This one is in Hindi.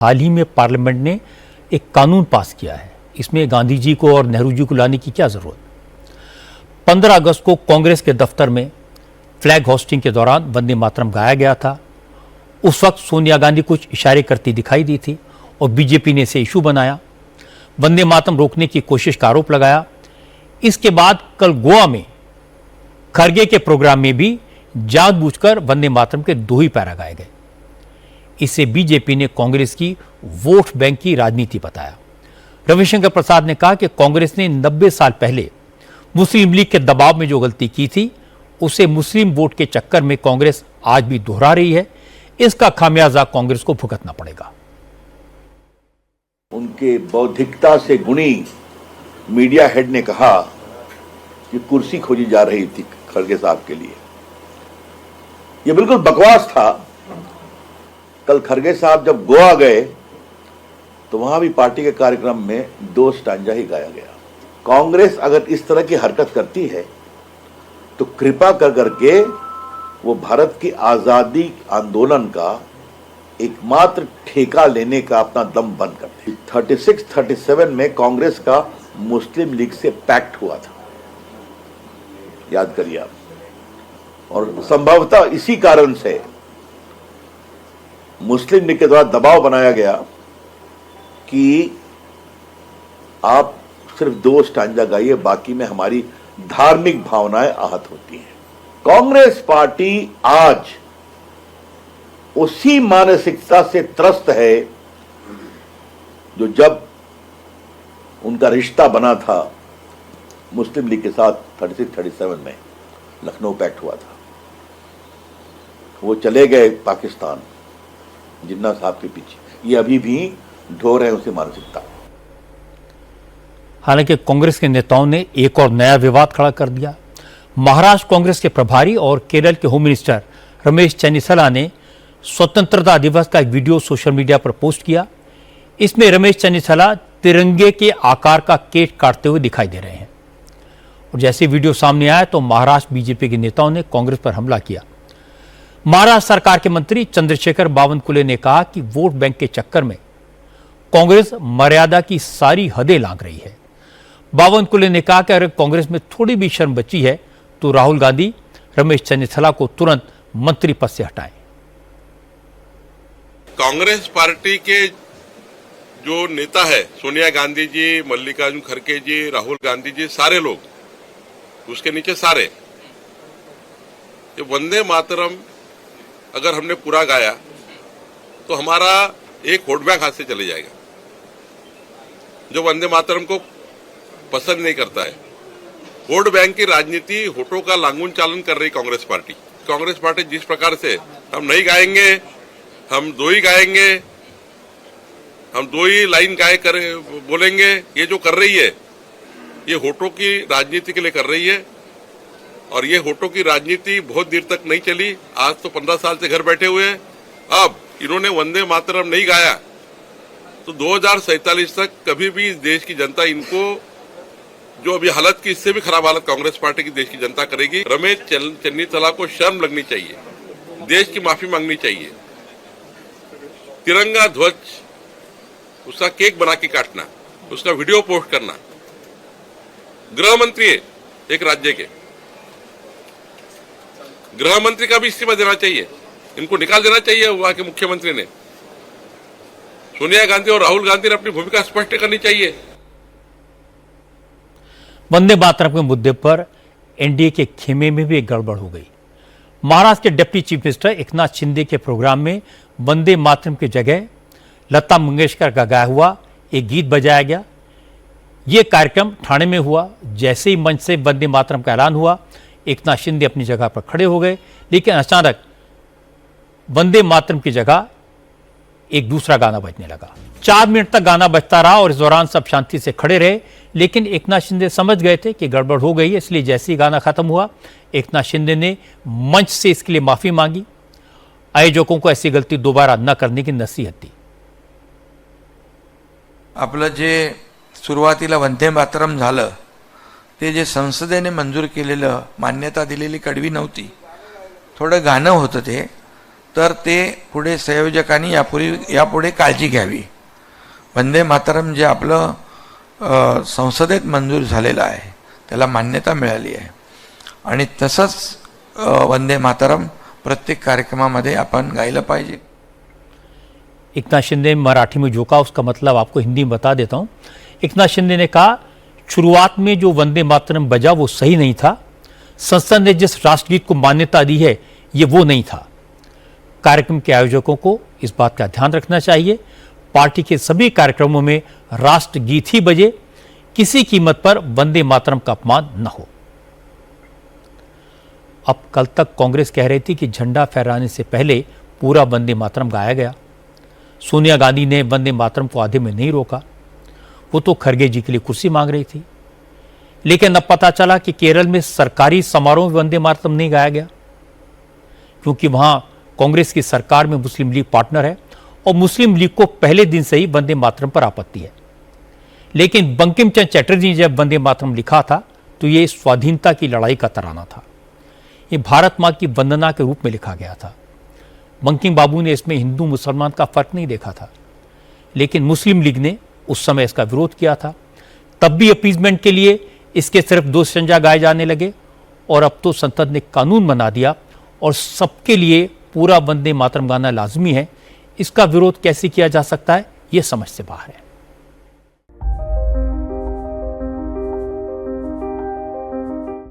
हाल ही में पार्लियामेंट ने एक कानून पास किया है। इसमें गांधी जी को और नेहरू जी को लाने की क्या जरूरत। 15 अगस्त को कांग्रेस के दफ्तर में फ्लैग होस्टिंग के दौरान वंदे मातरम गाया गया था। उस वक्त सोनिया गांधी कुछ इशारे करती दिखाई दी थी और बीजेपी ने इसे इशू बनाया, वंदे मातरम रोकने की कोशिश का आरोप लगाया। इसके बाद कल गोवा में खरगे के प्रोग्राम में भी जानबूझकर वंदे मातरम के 2 ही पैरा गाए गए। इसे बीजेपी ने कांग्रेस की वोट बैंक की राजनीति बताया। रविशंकर प्रसाद ने कहा कि कांग्रेस ने 90 साल पहले मुस्लिम लीग के दबाव में जो गलती की थी उसे मुस्लिम वोट के चक्कर में कांग्रेस आज भी दोहरा रही है। इसका खामियाजा कांग्रेस को भुगतना पड़ेगा। उनके बौद्धिकता से गुणी मीडिया हेड ने कहा कि कुर्सी खोजी जा रही थी खड़गे साहब के लिए। यह बिल्कुल बकवास था। कल खड़गे साहब जब गोवा गए तो वहां भी पार्टी के कार्यक्रम में 2 स्टांजा ही गाया गया। कांग्रेस अगर इस तरह की हरकत करती है तो कृपा कर करके वो भारत की आजादी आंदोलन का एकमात्र ठेका लेने का अपना दम बंद करते। 36-37 में कांग्रेस का मुस्लिम लीग से पैक्ट हुआ था, याद करिए आप। और संभवतः इसी कारण से मुस्लिम लीग के द्वारा दबाव बनाया गया कि आप सिर्फ 2 स्टांजा गाइए, बाकी में हमारी धार्मिक भावनाएं आहत होती हैं। कांग्रेस पार्टी आज उसी मानसिकता से त्रस्त है जो जब उनका रिश्ता बना था मुस्लिम लीग के साथ 36-37 में लखनऊ पैक्ट हुआ था। वो चले गए पाकिस्तान जिन्ना साहब के पीछे। ये अभी भी ढो रहे हैं उसी मानसिकता। हालांकि कांग्रेस के नेताओं ने एक और नया विवाद खड़ा कर दिया। महाराष्ट्र कांग्रेस के प्रभारी और केरल के होम मिनिस्टर रमेश चेन्निथला ने स्वतंत्रता दिवस का एक वीडियो सोशल मीडिया पर पोस्ट किया। इसमें रमेश चेन्निथला तिरंगे के आकार का केक काटते हुए दिखाई दे रहे हैं। और जैसे वीडियो सामने आया तो महाराष्ट्र बीजेपी के नेताओं ने कांग्रेस पर हमला किया। महाराष्ट्र सरकार के मंत्री चंद्रशेखर बावनकुले ने कहा कि वोट बैंक के चक्कर में कांग्रेस मर्यादा की सारी हदें लांघ रही है। बावनकुले ने कहा कि अगर कांग्रेस में थोड़ी भी शर्म बची है तो राहुल गांधी रमेश चेन्निथला को तुरंत मंत्री पद से हटाएं। कांग्रेस पार्टी के जो नेता है सोनिया गांधी जी, मल्लिकार्जुन खड़गे जी, राहुल गांधी जी, सारे लोग उसके नीचे सारे, ये वंदे मातरम अगर हमने पूरा गाया तो हमारा एक वोट बैंक हाथ से चले जाएगा। जो वंदे मातरम को पसंद नहीं करता है, वोट बैंक की राजनीति, होठों का लांगून चालन कर रही कांग्रेस पार्टी। कांग्रेस पार्टी जिस प्रकार से हम नहीं गाएंगे, हम 2 ही गाएंगे, हम 2 ही लाइन गाए कर बोलेंगे, ये जो कर रही है ये होठों की राजनीति के लिए कर रही है। और ये होठों की राजनीति बहुत देर तक नहीं चली। आज तो 15 साल से घर बैठे हुए हैं। अब इन्होंने वंदे मातरम नहीं गाया तो 2047 तक कभी भी इस देश की जनता इनको, जो अभी हालत की इससे भी खराब हालत कांग्रेस पार्टी की देश की जनता करेगी। रमेश चेन्निथला को शर्म लगनी चाहिए, देश की माफी मांगनी चाहिए। तिरंगा ध्वज उसका केक बना के काटना, उसका वीडियो पोस्ट करना। गृह मंत्री है एक राज्य के, गृह मंत्री का भी इस्तीफा देना चाहिए, इनको निकाल देना चाहिए वहां के मुख्यमंत्री ने। सोनिया गांधी और राहुल गांधी ने अपनी भूमिका स्पष्ट करनी चाहिए। वंदे मातरम के मुद्दे पर एनडीए के खेमे में भी एक गड़बड़ हो गई। महाराष्ट्र के deputy chief minister Eknath Shinde के प्रोग्राम में वंदे मातरम की जगह लता मंगेशकर का गाया हुआ एक गीत बजाया गया। यह कार्यक्रम ठाणे में हुआ। जैसे ही मंच से वंदे मातरम का ऐलान हुआ, एकनाथ शिंदे अपनी जगह पर खड़े हो गए, लेकिन अचानक वंदे मातरम की जगह एक दूसरा गाना बजने लगा। 4 मिनट तक गाना बजता रहा और इस दौरान सब शांति से खड़े रहे, लेकिन एकनाथ शिंदे समझ गए थे कि गड़बड़ हो गई है। इसलिए जैसे ही गाना खत्म हुआ, एकनाथ शिंदे ने मंच से इसके लिए माफी मांगी। आयोजकों को ऐसी गलती दोबारा न करने की नसीहत दी। आपलं जे सुरुवातीला वंदे मातरम झालं ते जे संसदेने मंजूर केलेलं, मान्यता दिलेली कडवी नव्हती, थोडं गाणं होतं ते, तर ते पुढे संयोजकांनी यापुढे काळजी घ्यावी. वंदे मातरम जे आपलं संसदेत मंजूर झालेलं आहे त्याला मान्यता मिळाली आहे आणि तसंच वंदे मातरम प्रत्येक कार्यक्रमामध्ये आपण गायलं पाहिजे. एकनाथ शिंदे मराठी में जो कहा उसका मतलब आपको हिंदी में बता देता हूं. एकनाथ शिंदे ने कहा शुरुआत में जो वंदे मातरम बजा वो सही नहीं था. संसद ने जिस राष्ट्रगीत को मान्यता दी है ये वो नहीं था. कार्यक्रम के आयोजकों को इस बात का ध्यान रखना चाहिए. पार्टी के सभी कार्यक्रमों में राष्ट्रगीत ही बजे, किसी कीमत पर वंदे मातरम का अपमान न हो. अब कल तक कांग्रेस कह रही थी कि झंडा फहराने से पहले पूरा वंदे मातरम गाया गया. सोनिया गांधी ने वंदे मातरम को आधे में नहीं रोका. वो तो खरगे जी के लिए कुर्सी मांग रही थी. लेकिन अब पता चला कि केरल में सरकारी समारोह में वंदे मातरम नहीं गाया गया, क्योंकि वहां कांग्रेस की सरकार में मुस्लिम लीग पार्टनर है और मुस्लिम लीग को पहले दिन से ही वंदे मातरम पर आपत्ति है. लेकिन बंकिम चंद्र चटर्जी ने जब वंदे मातरम लिखा था तो ये स्वाधीनता की लड़ाई का तराना था. ये भारत मां की वंदना के रूप में लिखा गया था. बंकिम बाबू ने इसमें हिंदू मुसलमान का फर्क नहीं देखा था. लेकिन मुस्लिम लीग ने उस समय इसका विरोध किया था. तब भी अपीजमेंट के लिए इसके सिर्फ 2 संजा गाए जाने लगे और अब तो संसद ने कानून बना दिया और सबके लिए पूरा वंदे मातरम गाना लाजमी है. इसका विरोध कैसे किया जा सकता है, यह समझ से बाहर है.